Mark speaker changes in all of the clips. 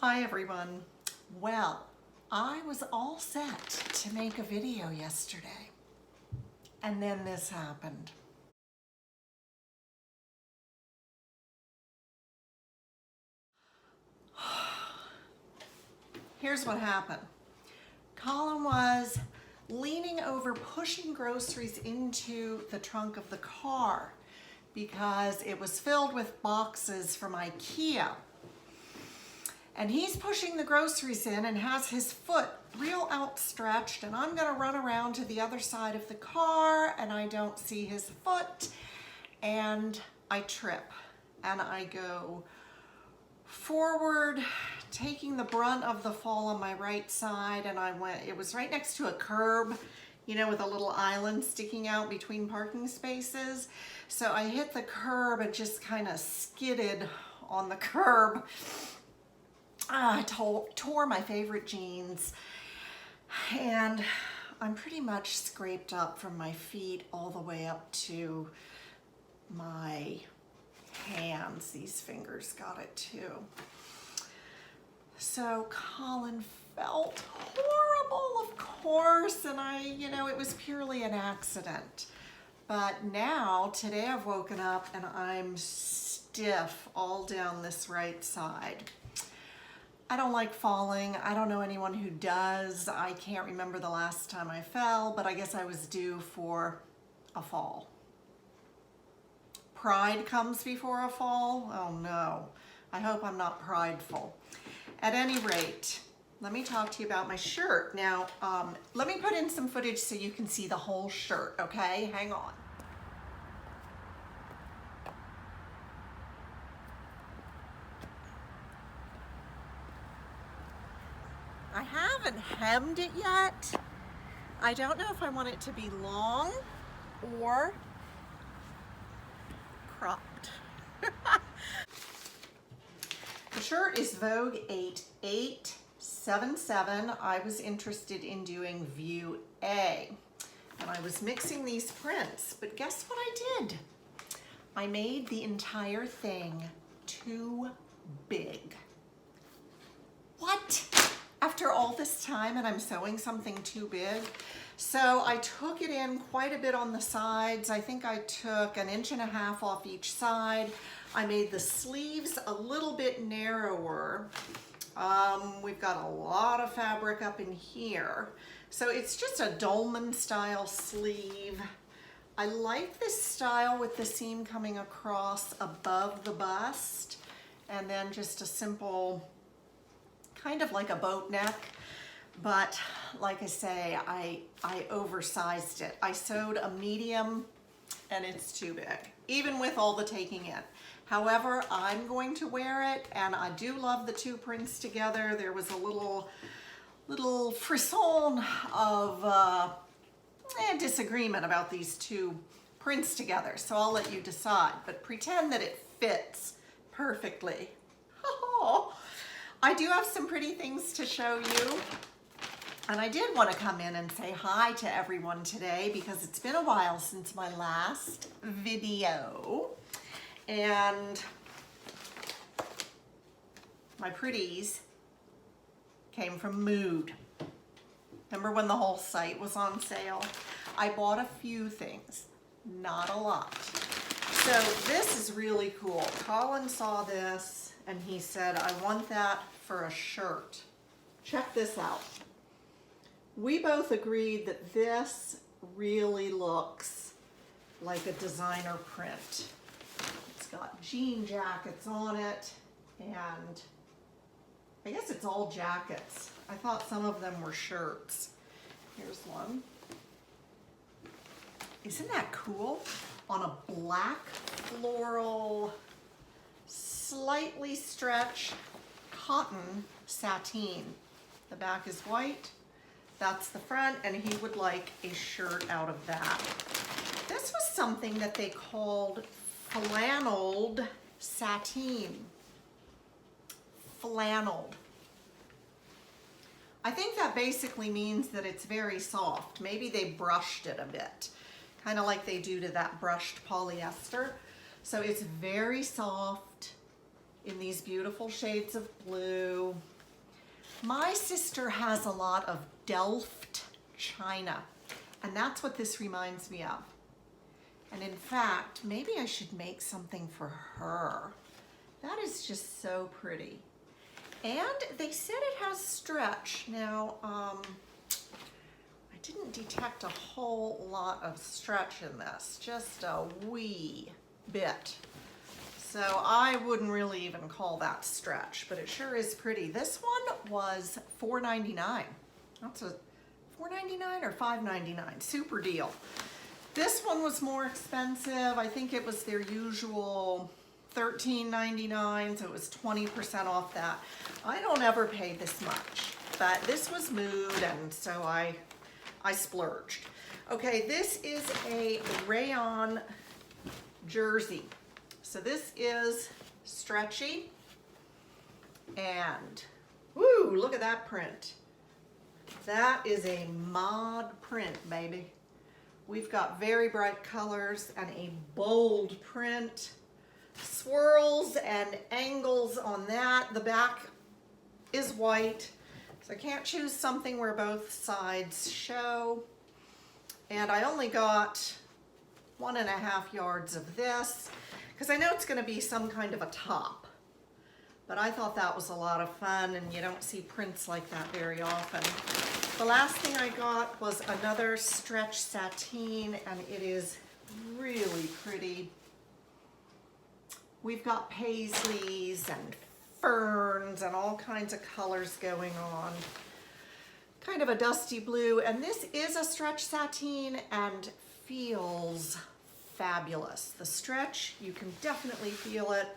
Speaker 1: Hi everyone. Well, I was all set to make a video yesterday, and then this happened. Here's what happened. Colin was leaning over, pushing groceries into the trunk of the car because it was filled with boxes from IKEA. And he's pushing the groceries in and has his foot real outstretched, and I'm gonna run around to the other side of the car and I don't see his foot and I trip and I go forward, taking the brunt of the fall on my right side, and it was right next to a curb, you know, with a little island sticking out between parking spaces. So I hit the curb and just kind of skidded on the curb. I tore my favorite jeans, and I'm pretty much scraped up from my feet all the way up to my hands. These fingers got it too. So Colin felt horrible, of course, and it was purely an accident. But now, today I've woken up and I'm stiff all down this right side. I don't like falling. I don't know anyone who does. I can't remember the last time I fell, but I guess I was due for a fall. Pride comes before a fall? Oh no. I hope I'm not prideful. At any rate, let me talk to you about my shirt. Now, let me put in some footage so you can see the whole shirt, okay? Hang on. I haven't hemmed it yet. I don't know if I want it to be long or cropped. The shirt is Vogue 8877. I was interested in doing view A, and I was mixing these prints, but guess what I did? I made the entire thing too big. What? After all this time and I'm sewing something too big? So I took it in quite a bit on the sides. I think I took 1.5 inches off each side. I made the sleeves a little bit narrower. We've got a lot of fabric up in here. So it's just a dolman style sleeve. I like this style with the seam coming across above the bust, and then just a simple, kind of like a boat neck, but like I say, I oversized it. I sewed a medium and it's too big, even with all the taking in. However, I'm going to wear it, and I do love the two prints together. There was a little frisson of disagreement about these two prints together, so I'll let you decide, but pretend that it fits perfectly. I do have some pretty things to show you, and I did want to come in and say hi to everyone today because it's been a while since my last video, and my pretties came from Mood. Remember when the whole site was on sale? I bought a few things, not a lot. So this is really cool. Colin saw this and he said, I want that for a shirt. Check this out. We both agreed that this really looks like a designer print. It's got jean jackets on it, and I guess it's all jackets. I thought some of them were shirts. Here's one. Isn't that cool? On a black floral, slightly stretched cotton sateen. The back is white, that's the front, and he would like a shirt out of that. This was something that they called flanneled sateen. Flanneled. I think that basically means that it's very soft. Maybe they brushed it a bit, kind of like they do to that brushed polyester. So it's very soft in these beautiful shades of blue. My sister has a lot of Delft china, and that's what this reminds me of. And in fact, maybe I should make something for her. That is just so pretty. And they said it has stretch. Now, I didn't detect a whole lot of stretch in this, just a wee bit. So I wouldn't really even call that stretch, but it sure is pretty. This one was $4.99. That's a $4.99 or $5.99, super deal. This one was more expensive. I think it was their usual $13.99, so it was 20% off that. I don't ever pay this much, but this was mood, and so I splurged. Okay, this is a rayon jersey. So this is stretchy, and woo, look at that print. That is a mod print, baby. We've got very bright colors and a bold print. Swirls and angles on that. The back is white, so I can't choose something where both sides show. And I only got 1.5 yards of this, because I know it's going to be some kind of a top. But I thought that was a lot of fun, and you don't see prints like that very often. The last thing I got was another stretch sateen, and it is really pretty. We've got paisleys and ferns and all kinds of colors going on. Kind of a dusty blue, and this is a stretch sateen and feels fabulous. The stretch, you can definitely feel it,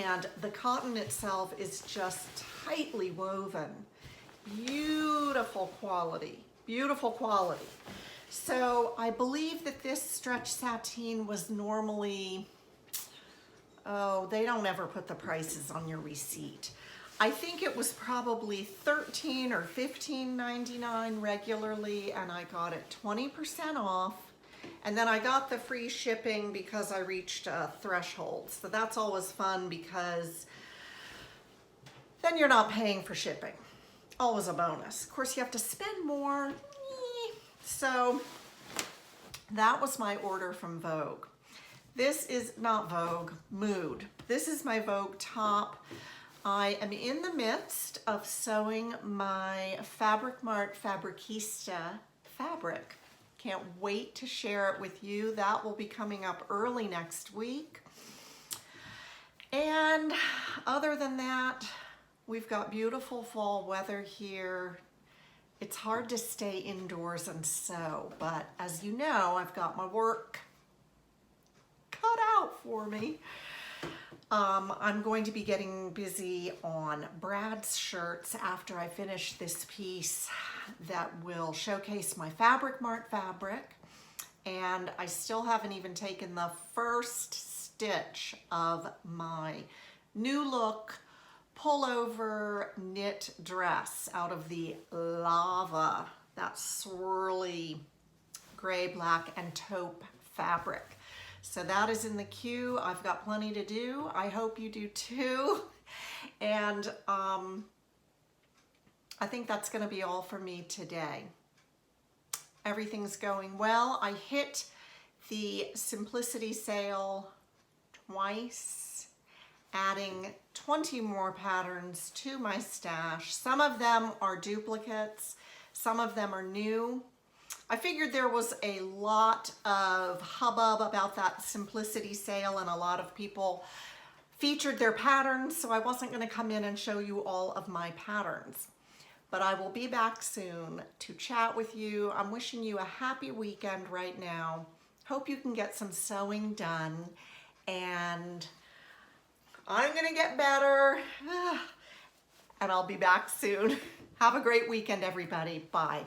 Speaker 1: and the cotton itself is just tightly woven. Beautiful quality, beautiful quality. So I believe that this stretch sateen was normally, oh, they don't ever put the prices on your receipt. I think it was probably $13 or $15.99 regularly, and I got it 20% off. And then I got the free shipping because I reached a threshold. So that's always fun, because then you're not paying for shipping. Always a bonus. Of course, you have to spend more. So that was my order from Vogue. This is not Vogue, Mood. This is my Vogue top. I am in the midst of sewing my Fabric Mart Fabricista fabric. Can't wait to share it with you. That will be coming up early next week. And other than that, we've got beautiful fall weather here. It's hard to stay indoors and sew, but as you know, I've got my work cut out for me. I'm going to be getting busy on Brad's shirts after I finish this piece that will showcase my Fabric Mart fabric. And I still haven't even taken the first stitch of my new look pullover knit dress out of the lava, that swirly gray, black, and taupe fabric. So that is in the queue. I've got plenty to do. I hope you do too. And I think that's going to be all for me today. Everything's going well. I hit the Simplicity sale twice, adding 20 more patterns to my stash. Some of them are duplicates. Some of them are new. I figured there was a lot of hubbub about that Simplicity sale, and a lot of people featured their patterns, so I wasn't going to come in and show you all of my patterns. But I will be back soon to chat with you. I'm wishing you a happy weekend right now. Hope you can get some sewing done, and I'm going to get better, and I'll be back soon. Have a great weekend, everybody. Bye.